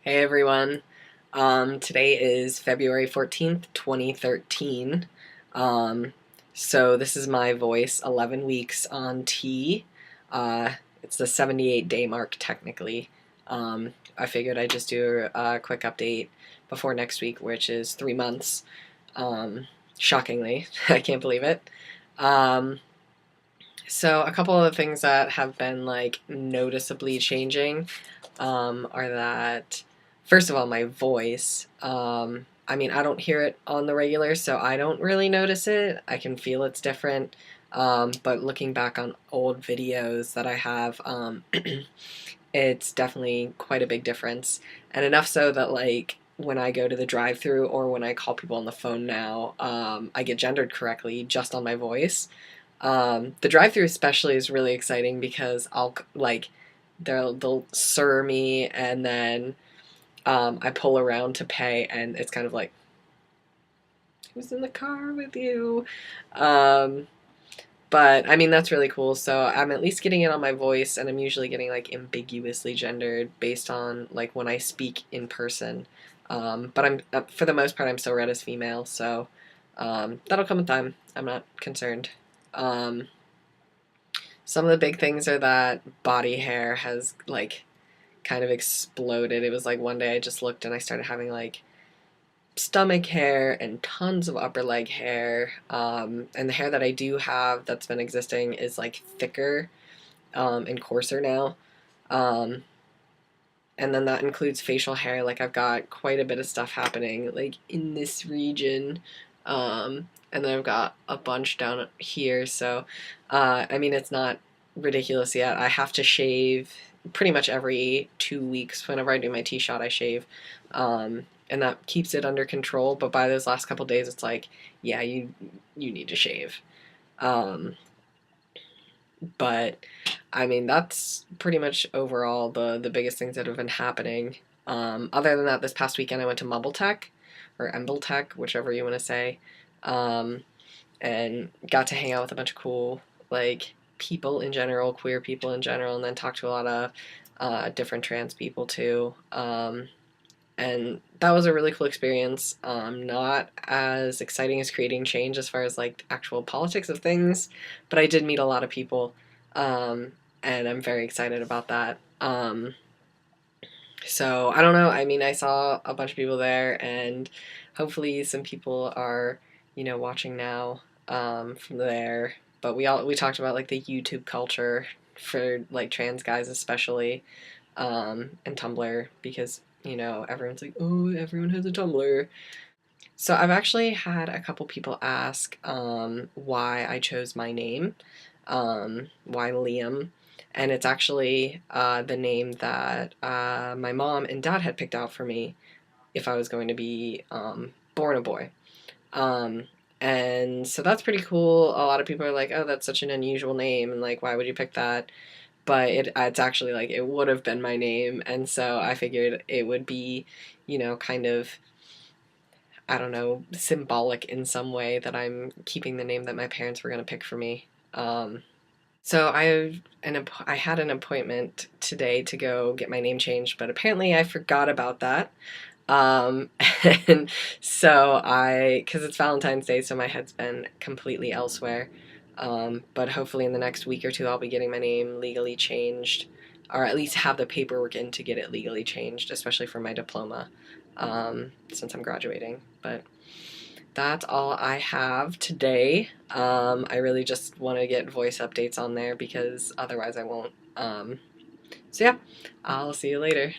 Hey everyone. Today is February 14th, 2013. Um, so this is my voice, 11 weeks on T. It's the 78-day mark technically. I figured I'd just do a quick update before next week, which is 3 months. Shockingly, I can't believe it. So a couple of the things that have been like noticeably changing are that first of all, my voice. I mean, I don't hear it on the regular, so I don't really notice it. I can feel it's different. But looking back on old videos that I have, it's definitely quite a big difference. And enough so that, like, when I go to the drive-through or when I call people on the phone now, I get gendered correctly just on my voice. The drive-through especially is really exciting because I'll, like, they'll sir me and then I pull around to pay, and it's kind of like, who's in the car with you? Um, but I mean, that's really cool. So I'm at least getting it on my voice, and I'm usually getting like ambiguously gendered based on like when I speak in person. But I'm for the most part, I'm still read as female, so that'll come with time. I'm not concerned. Um, some of the big things are that body hair has like kind of exploded. It was like one day I just looked and I started having like stomach hair and tons of upper leg hair. And the hair that I do have that's been existing is like thicker and coarser now. Um, and then that includes facial hair. Like I've got quite a bit of stuff happening like in this region. And then I've got a bunch down here. So, I mean, it's not ridiculous yet. I have to shave pretty much every 2 weeks. Whenever I do my tea shot, I shave. And that keeps it under control. But by those last couple days, it's like, yeah, you need to shave. Um, but I mean, that's pretty much overall the biggest things that have been happening. Other than that, this past weekend I went to Mumble Tech or Emble Tech, whichever you want to say, um, and got to hang out with a bunch of cool like people in general, queer people in general, and then talk to a lot of different trans people too. And that was a really cool experience. Not as exciting as creating change as far as like actual politics of things, but I did meet a lot of people, and I'm very excited about that. So I don't know. I mean, I saw a bunch of people there, and hopefully some people are, watching now from there. But we talked about like the YouTube culture for like trans guys especially, and Tumblr because everyone's like, oh, everyone has a Tumblr. So I've actually had a couple people ask why I chose my name, why Liam, and it's actually the name that my mom and dad had picked out for me if I was going to be born a boy. Um, and so that's pretty cool. A lot of people are like, oh, that's such an unusual name, and like, why would you pick that? But it's actually like it would have been my name, and so I figured it would be, kind of, I don't know, symbolic in some way that I'm keeping the name that my parents were going to pick for me. So I had an appointment today to go get my name changed, but apparently I forgot about that. Um, and so because it's Valentine's Day, so my head's been completely elsewhere. But hopefully in the next week or two, I'll be getting my name legally changed, or at least have the paperwork in to get it legally changed, especially for my diploma, since I'm graduating. But that's all I have today. I really just want to get voice updates on there because otherwise I won't. So yeah, I'll see you later.